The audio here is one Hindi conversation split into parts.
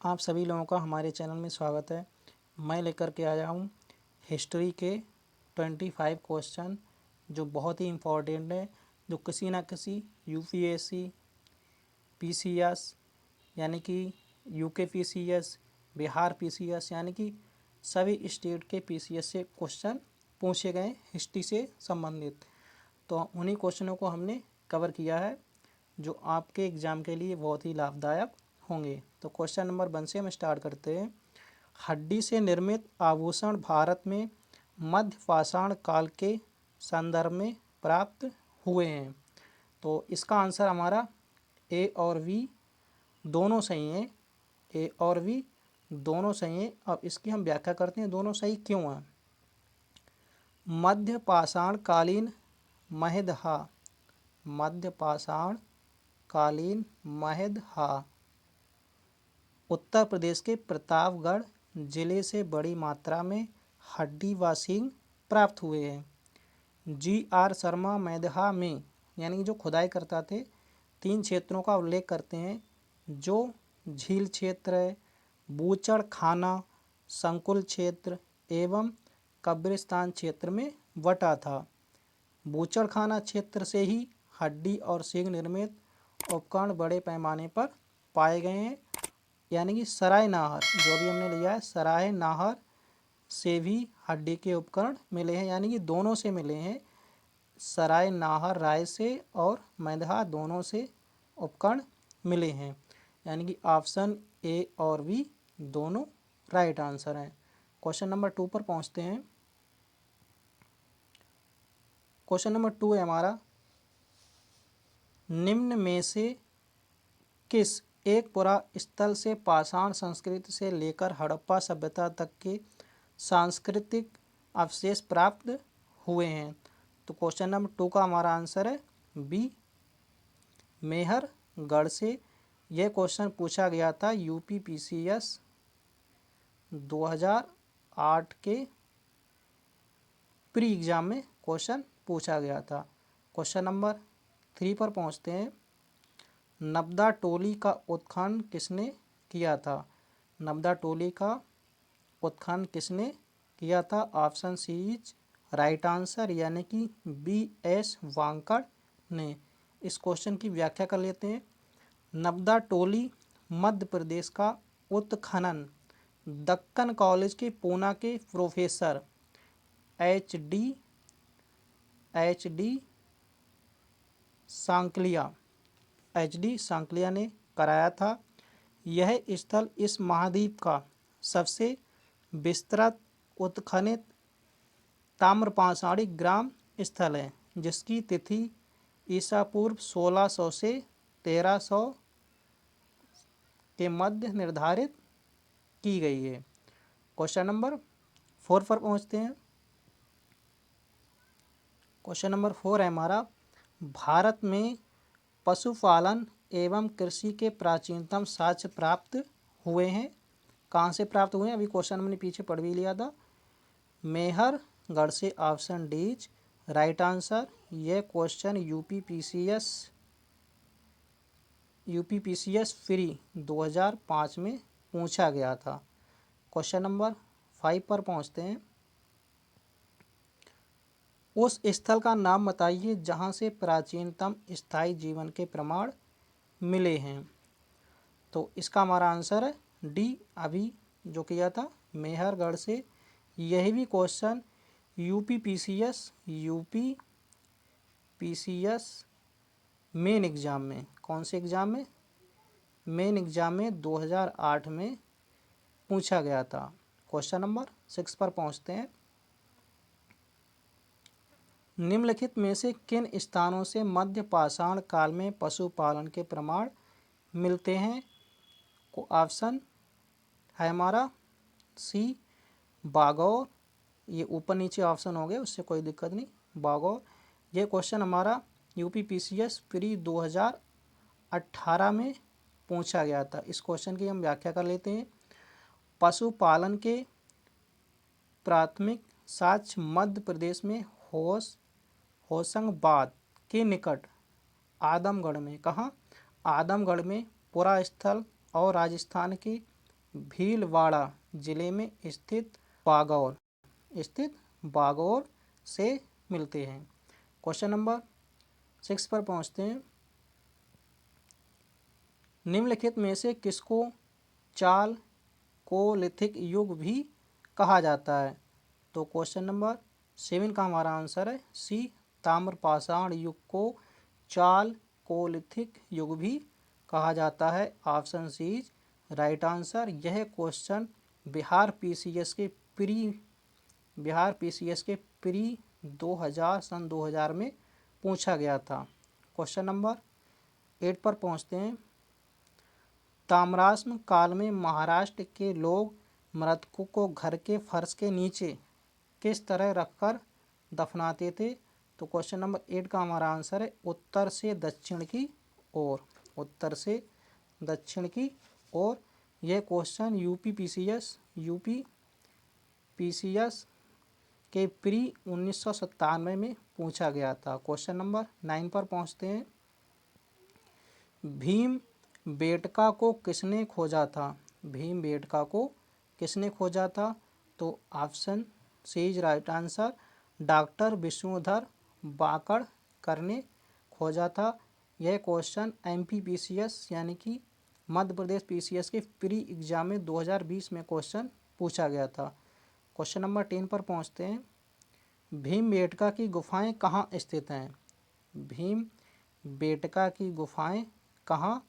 आप सभी लोगों का हमारे चैनल में स्वागत है। मैं लेकर के आया हूँ हिस्ट्री के 25 क्वेश्चन जो बहुत ही इम्पोर्टेंट है, जो किसी ना किसी यूपीएससी, पीसीएस यानी कि यूके पीसीएस, बिहार पीसीएस यानी कि सभी स्टेट के पीसीएस से क्वेश्चन पूछे गए हिस्ट्री से संबंधित। तो उन्हीं क्वेश्चनों को हमने कवर किया है जो आपके एग्ज़ाम के लिए बहुत ही लाभदायक होंगे। तो क्वेश्चन नंबर 1 से हम स्टार्ट करते हैं। हड्डी से निर्मित आभूषण भारत में मध्य पाषाण काल के संदर्भ में प्राप्त हुए हैं। तो इसका आंसर हमारा ए और वी दोनों सही हैं। ए और वी दोनों सही हैं। अब इसकी हम व्याख्या करते हैं दोनों सही क्यों हैं। मध्य पाषाण कालीन महदहा, मध्य पाषाण कालीन महदहा उत्तर प्रदेश के प्रतापगढ़ जिले से बड़ी मात्रा में हड्डी व सींग प्राप्त हुए हैं। जी.आर. शर्मा मैदहा में यानी कि जो खुदाई करता थे 3 क्षेत्रों का उल्लेख करते हैं, जो झील क्षेत्र है, बूचड़ खाना संकुल क्षेत्र एवं कब्रिस्तान क्षेत्र में बटा था। बूचड़ खाना क्षेत्र से ही हड्डी और सींग निर्मित उपकरण बड़े पैमाने पर पाए गए हैं। यानी कि सराय नाहर जो भी हमने लिया है, सराय नाहर से भी हड्डी के उपकरण मिले हैं, यानी कि दोनों से मिले हैं। सराय नाहर राय से और मैदहा दोनों से उपकरण मिले हैं, यानी कि ऑप्शन ए और बी दोनों राइट आंसर हैं। क्वेश्चन नंबर 2 पर पहुंचते हैं। क्वेश्चन नंबर 2 है हमारा, निम्न में से किस एक पुरा स्थल से पाषाण संस्कृति से लेकर हड़प्पा सभ्यता तक के सांस्कृतिक अवशेष प्राप्त हुए हैं। तो क्वेश्चन नंबर 2 का हमारा आंसर है बी, मेहरगढ़ से। यह क्वेश्चन पूछा गया था यूपी पीसीएस 2008 के प्री एग्जाम में क्वेश्चन पूछा गया था। क्वेश्चन नंबर 3 पर पहुंचते हैं। नबदा टोली का उत्खनन किसने किया था। नबदा टोली का उत्खनन किसने किया था। Option C is right answer, यानी कि बी.एस. वांकड़ ने। इस क्वेश्चन की व्याख्या कर लेते हैं। नबदा टोली मध्य प्रदेश का उत्खनन दक्कन कॉलेज के पूना के प्रोफेसर एच डी सांकलिया ने कराया था। यह स्थल इस महाद्वीप का सबसे विस्तृत उत्खनित ताम्रपाषाणी ग्राम स्थल है, जिसकी तिथि ईसा पूर्व 1600 से 1300 के मध्य निर्धारित की गई है। क्वेश्चन नंबर 4 पर पहुंचते हैं। क्वेश्चन नंबर 4 है हमारा, भारत में पशुपालन एवं कृषि के प्राचीनतम साक्ष्य प्राप्त हुए हैं। कहाँ से प्राप्त हुए हैं, अभी क्वेश्चन हमने पीछे पढ़ भी लिया था। मेहरगढ़ से। Option D is right answer. यह क्वेश्चन यूपी पीसीएस फ्री 2005 में पूछा गया था। क्वेश्चन नंबर 5 पर पहुंचते हैं। उस स्थल का नाम बताइए जहां से प्राचीनतम स्थायी जीवन के प्रमाण मिले हैं। तो इसका हमारा आंसर है डी, अभी जो किया था मेहरगढ़ से। यही भी question UP PCS main exam में, कौन से एग्ज़ाम में, मेन एग्ज़ाम में 2008 में पूछा गया था। क्वेश्चन नंबर 6 पर पहुंचते हैं। निम्नलिखित में से किन स्थानों से मध्य पाषाण काल में पशुपालन के प्रमाण मिलते हैं। को ऑप्शन है हमारा सी, बागौर। ये ऊपर नीचे ऑप्शन हो गए, उससे कोई दिक्कत नहीं, बागौर। ये क्वेश्चन हमारा यूपी पीसीएस प्री 2018 में पूछा गया था। इस क्वेश्चन की हम व्याख्या कर लेते हैं। पशुपालन के प्राथमिक साक्ष्य मध्य प्रदेश में होशंगाबाद के निकट आदमगढ़ में, कहाँ, आदमगढ़ में पुरा स्थल और राजस्थान के भीलवाड़ा जिले में स्थित बागौर से मिलते हैं। क्वेश्चन नंबर 6 पर पहुंचते हैं। निम्नलिखित में से किसको चाल कोलिथिक युग भी कहा जाता है? तो क्वेश्चन नंबर 7 का हमारा आंसर है सी, ताम्रपाषाण युग को चाल कोलिथिक युग भी कहा जाता है। Option C is right answer. यह क्वेश्चन बिहार पीसीएस के प्री 2000 सन 2000 में पूछा गया था। क्वेश्चन नंबर 8 पर पहुंचते हैं। ताम्रश्म काल में महाराष्ट्र के लोग मृतकों को घर के फर्श के नीचे किस तरह रखकर दफनाते थे? तो क्वेश्चन नंबर 8 का हमारा आंसर है उत्तर से दक्षिण की ओर। उत्तर से दक्षिण की ओर। यह क्वेश्चन यूपी पीसीएस के प्री 1997 में पूछा गया था। क्वेश्चन नंबर 9 पर पहुंचते हैं। भीम बेटका को किसने खोजा था? भीम बेटका को किसने खोजा था? तो option C is right answer. Doctor Vishnudhar Wakankar ने खोजा था। यह क्वेश्चन एमपी पीसीएस यानी कि मध्य प्रदेश पीसीएस के प्री एग्जाम में 2020 में क्वेश्चन पूछा गया था। क्वेश्चन नंबर 10 पर पहुंचते हैं। भीमबेटका की गुफाएं कहाँ स्थित हैं? भीमबेटका की गुफाएं कहाँ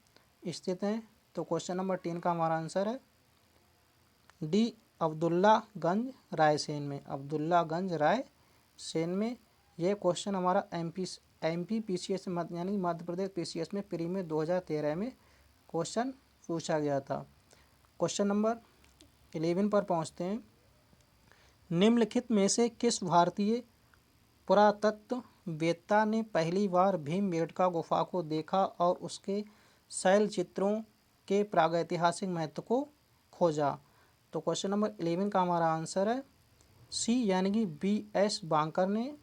स्थित हैं? तो क्वेश्चन नंबर 10 का हमारा आंसर है डी, अब्दुल्लागंज रायसेन में। अब्दुल्लागंज रायसेन में। यह क्वेश्चन हमारा एमपी पीसीएस यानी मध्य प्रदेश पीसीएस में प्री में 2013 में क्वेश्चन पूछा गया था। क्वेश्चन नंबर 11 पर पहुंचते हैं। निम्नलिखित में से किस भारतीय पुरातत्ववेत्ता ने पहली बार भीमबेटका गुफा को देखा और उसके शैल चित्रों के प्रागैतिहासिक महत्व को खोजा? तो क्वेश्चन नंबर 11 का हमारा आंसर है सी यानी कि BS बांकर ने।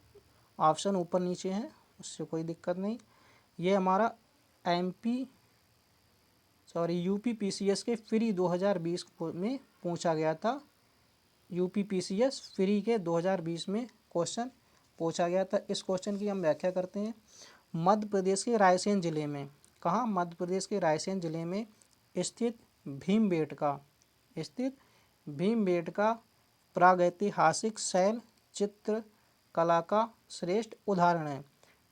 ऑप्शन ऊपर नीचे है, उससे कोई दिक्कत नहीं। ये हमारा यूपी पीसीएस के फ्री 2020 में पूछा गया था। यूपी पीसीएस फ्री के 2020 में क्वेश्चन पूछा गया था। इस क्वेश्चन की हम व्याख्या करते हैं। मध्य प्रदेश के रायसेन जिले में, कहाँ? मध्य प्रदेश के रायसेन जिले में स्थित भीमबेटका प्रागैतिहासिक शैल चित्र कला का श्रेष्ठ उदाहरण है।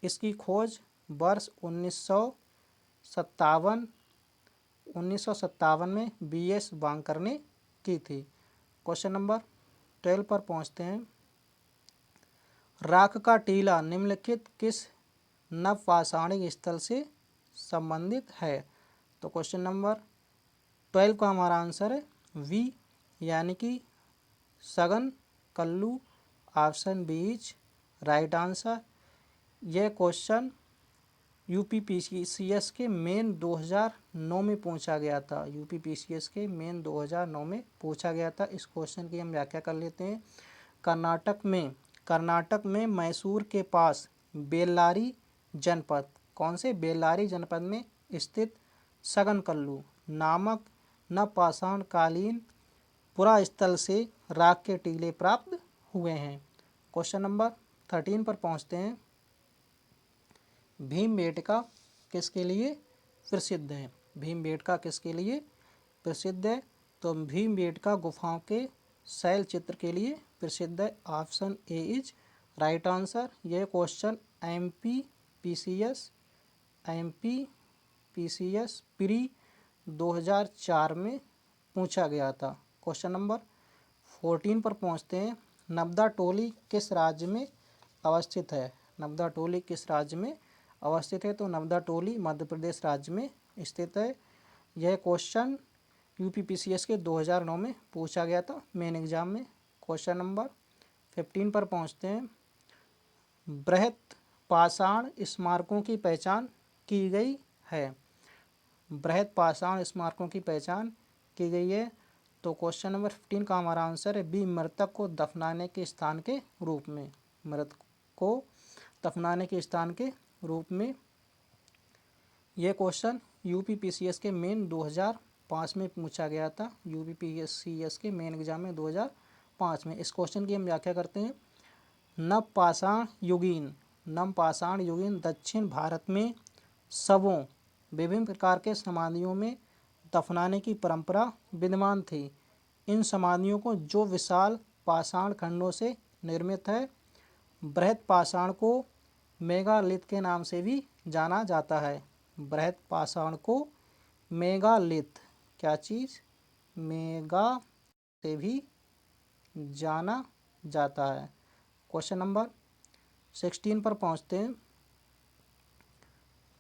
इसकी खोज वर्ष 1957 में BS बांकर ने की थी। क्वेश्चन नंबर 12 पर पहुंचते हैं। राख का टीला निम्नलिखित किस नवपाषाणिक स्थल से संबंधित है? तो क्वेश्चन नंबर 12 का हमारा आंसर है वी यानी कि Sagan Kallu. Option B is right answer. यह क्वेश्चन यूपी पीसीएस के मेन 2009 में पूछा गया था। यूपी पीसीएस के मेन 2009 में पूछा गया था। इस क्वेश्चन की हम व्याख्या कर लेते हैं। कर्नाटक में मैसूर के पास बेल्लारी जनपद, कौन से? बेल्लारी जनपद में स्थित सगनकल्लू नामक नवपाषाण कालीन पुरास्थल से राख के टीले प्राप्त हुए हैं। क्वेश्चन नंबर 13 पर पहुंचते हैं। भीमबेटका किसके लिए प्रसिद्ध है? भीमबेटका किसके लिए प्रसिद्ध है? तो भीमबेटका गुफाओं के शैल चित्र के लिए प्रसिद्ध है। Option A is right answer. यह क्वेश्चन एमपी पीसीएस प्री 2004 में पूछा गया था। क्वेश्चन नंबर 14 पर पहुंचते हैं। नबदा टोली किस राज्य में अवस्थित है? नबदा टोली किस राज्य में अवस्थित है? तो नबदा टोली मध्य प्रदेश राज्य में स्थित है। यह क्वेश्चन यूपी पीसीएस के 2009 में पूछा गया था मेन एग्जाम में। क्वेश्चन नंबर 15 पर पहुंचते हैं। बृहत पाषाण स्मारकों की पहचान की गई है। बृहत पाषाण स्मारकों की पहचान की गई है। तो क्वेश्चन नंबर 15 का हमारा आंसर है बी, मृतक को दफनाने के स्थान के रूप में। मृतक को दफनाने के स्थान के रूप में। यह क्वेश्चन यूपी पीसीएस के मेन 2005 में पूछा गया था यूपीपीएससीएस के मेन एग्जाम में 2005 में। इस क्वेश्चन की हम व्याख्या करते हैं। नवपाषाण युगीन, नवपाषाण युगीन दक्षिण भारत में शवों विभिन्न प्रकार के समाधियों में दफनाने की परंपरा विद्यमान थी। इन समाधियों को जो विशाल पाषाण खंडों से निर्मित है, बृहत् पाषाण को मेगालिथ के नाम से भी जाना जाता है। बृहत् पाषाण को मेगालिथ, क्या चीज़, मेगा से भी जाना जाता है। क्वेश्चन नंबर 16 पर पहुंचते हैं।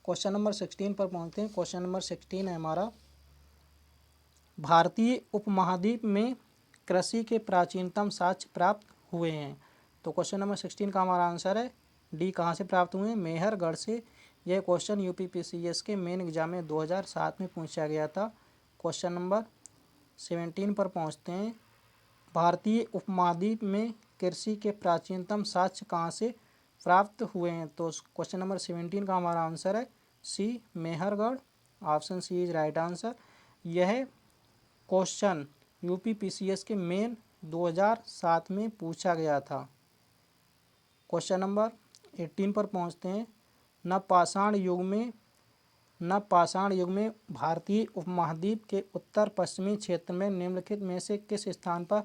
क्वेश्चन नंबर 16 है हमारा, भारतीय उपमहाद्वीप में कृषि के प्राचीनतम साक्ष्य प्राप्त हुए हैं। तो क्वेश्चन नंबर 16 का हमारा आंसर है डी। कहाँ से प्राप्त हुए हैं? मेहरगढ़ से। यह क्वेश्चन यूपीपीसीएस के मेन एग्जाम में 2007 में पूछा गया था। क्वेश्चन नंबर 17 पर पहुंचते हैं। भारतीय उपमहाद्वीप में कृषि के प्राचीनतम साक्ष्य कहाँ से प्राप्त हुए हैं? तो क्वेश्चन नंबर 17 का हमारा आंसर है C, Mehrgarh. Option C is right answer. यह क्वेश्चन यूपीपीसीएस के मेन 2007 में पूछा गया था। क्वेश्चन नंबर 18 पर पहुंचते हैं। नवपाषाण युग में भारतीय उपमहाद्वीप के उत्तर पश्चिमी क्षेत्र में निम्नलिखित में से किस स्थान पर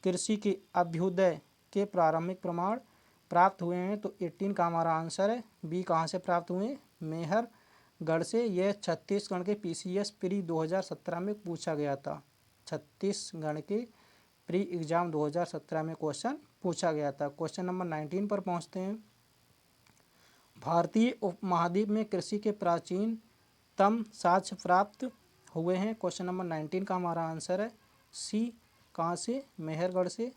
कृषि के अभ्युदय के प्रारंभिक प्रमाण प्राप्त हुए हैं? तो 18 का हमारा आंसर है बी। कहाँ से प्राप्त हुए? मेहरगढ़ से। यह छत्तीसगढ़ के पीसीएस प्री 2017 में पूछा गया था। छत्तीसगढ़ के प्री एग्जाम 2017 में क्वेश्चन पूछा गया था। क्वेश्चन नंबर 19 पर पहुंचते हैं। भारतीय उपमहाद्वीप में कृषि के प्राचीनतम साक्ष्य प्राप्त हुए हैं। क्वेश्चन नंबर 19 का हमारा आंसर है सी। कहाँ से? मेहरगढ़ से।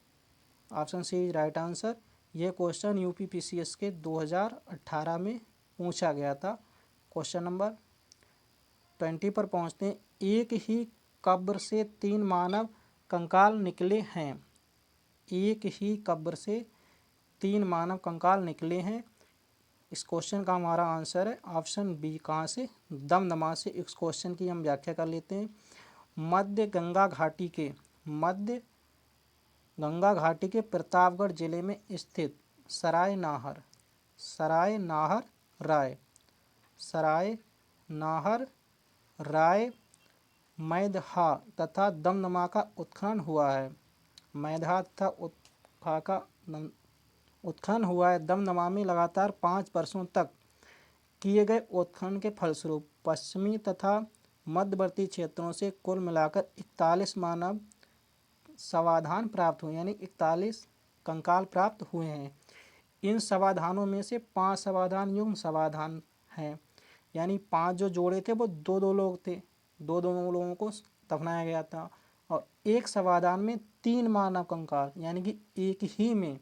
Option C is right answer. यह क्वेश्चन यूपीपीसीएस के 2018 में पूछा गया था। क्वेश्चन नंबर 20 पर पहुंचते हैं। एक ही कब्र से 3 मानव कंकाल निकले हैं। एक ही कब्र से 3 मानव कंकाल निकले हैं। इस क्वेश्चन का हमारा आंसर है ऑप्शन बी। कहाँ से? दमदमा से। इस क्वेश्चन की हम व्याख्या कर लेते हैं। मध्य गंगा घाटी के प्रतापगढ़ जिले में स्थित सराय नाहर मैदहा तथा दमदमा का उत्खनन हुआ है। मैदहा तथा उत्खनन हुआ है। दमदमा में लगातार 5 वर्षों तक किए गए उत्खनन के फलस्वरूप पश्चिमी तथा मध्यवर्ती क्षेत्रों से कुल मिलाकर 41 मानव समाधान प्राप्त हुए, यानी 41 कंकाल प्राप्त हुए हैं। इन समाधानों में से 5 समाधान युग्म समाधान हैं, यानी 5 जो जोड़े थे वो 2-2 लोग थे, 2-2 लोगों को दफनाया गया था। और एक समाधान में 3 मानव कंकाल, यानी कि एक ही में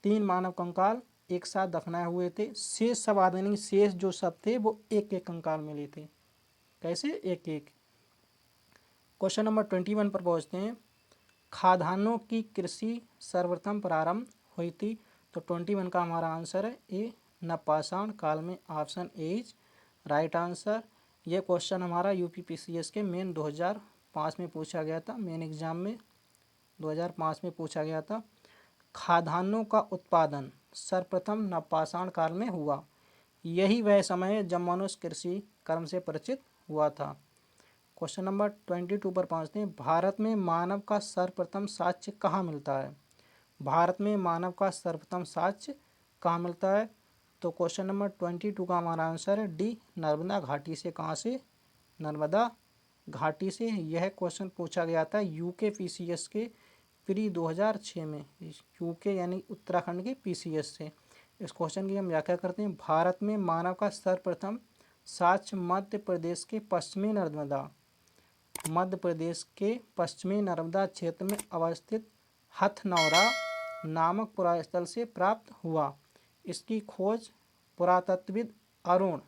3 मानव कंकाल एक साथ दफनाए हुए थे। शेष समाधान, यानी शेष जो सब थे वो एक एक कंकाल मिले थे। कैसे? एक एक। क्वेश्चन नंबर 21 पर पहुँचते हैं। खाद्यान्नों की कृषि सर्वप्रथम प्रारंभ हुई थी। तो 21 का हमारा आंसर है ए, नवपाषाण काल में। Option A is right answer. यह क्वेश्चन हमारा यूपीपीसीएस के मेन 2005 में पूछा गया था। मेन एग्जाम में 2005 में पूछा गया था। खाद्यान्नों का उत्पादन सर्वप्रथम नवपाषाण काल में हुआ। यही वह समय है जब मनुष्य कृषि कर्म से परिचित हुआ था। क्वेश्चन नंबर 22 पर पहुँचते हैं। भारत में मानव का सर्वप्रथम साक्ष्य कहाँ मिलता है? भारत में मानव का सर्वप्रथम साक्ष्य कहाँ मिलता है? तो क्वेश्चन नंबर 22 का हमारा आंसर है डी, नर्मदा घाटी से। कहाँ से? नर्मदा घाटी से। यह क्वेश्चन पूछा गया था यूके पीसीएस के प्री 2006 में। यूके यानी उत्तराखंड के पीसीएस से। इस क्वेश्चन की हम व्याख्या करते हैं। भारत में मानव का सर्वप्रथम साक्ष्य मध्य प्रदेश के पश्चिमी नर्मदा क्षेत्र में अवस्थित हथनौरा नामक पुरास्थल से प्राप्त हुआ। इसकी खोज पुरातत्वविद अरुण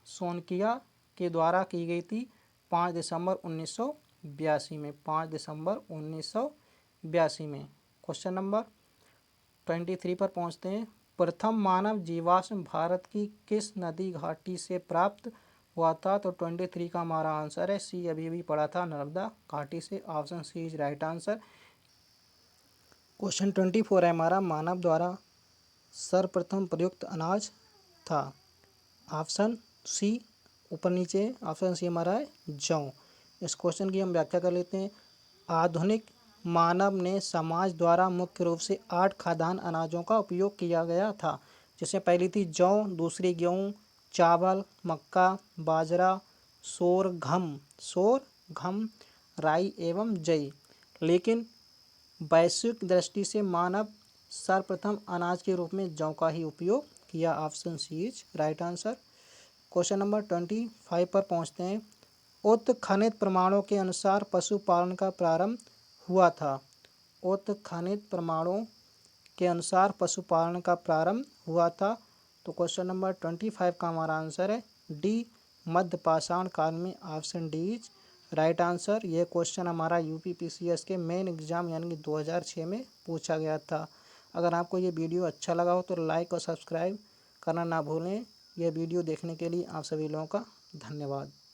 सोनकिया के द्वारा की गई थी 5 दिसंबर 1982 1982 में, 5 दिसंबर 1982 में। क्वेश्चन नंबर 23 पर पहुंचते हैं। प्रथम मानव जीवाश्म भारत की किस नदी घाटी से प्राप्त हुआ था? तो 23 का हमारा आंसर है सी, अभी भी पढ़ा था, नर्मदा घाटी से। Option C is right answer. Question 24 है हमारा, मानव द्वारा सर्वप्रथम प्रयुक्त अनाज था? ऑप्शन सी ऊपर नीचे, ऑप्शन सी हमारा है जौ। इस क्वेश्चन की हम व्याख्या कर लेते हैं। आधुनिक मानव ने समाज द्वारा मुख्य रूप से 8 खाद्यान्न अनाजों का उपयोग किया गया था, जिसमें पहली थी जौ, दूसरी गेहूँ, चावल, मक्का, बाजरा, सोरघम, राई एवं जई। लेकिन वैश्विक दृष्टि से मानव सर्वप्रथम अनाज के रूप में जौ का ही उपयोग किया। Option C is right answer. Question number 25 पर पहुंचते हैं। उत्खनित प्रमाणों के अनुसार पशुपालन का प्रारंभ हुआ था? उत्खनित प्रमाणों के अनुसार पशुपालन का प्रारंभ हुआ था। तो क्वेश्चन नंबर 25 का हमारा आंसर है डी, मध्य पाषाण काल में। Option D is right answer. यह क्वेश्चन हमारा यूपीपीसीएस के मेन एग्जाम यानी कि 2006 में पूछा गया था। अगर आपको ये वीडियो अच्छा लगा हो तो लाइक और सब्सक्राइब करना ना भूलें। यह वीडियो देखने के लिए आप सभी लोगों का धन्यवाद।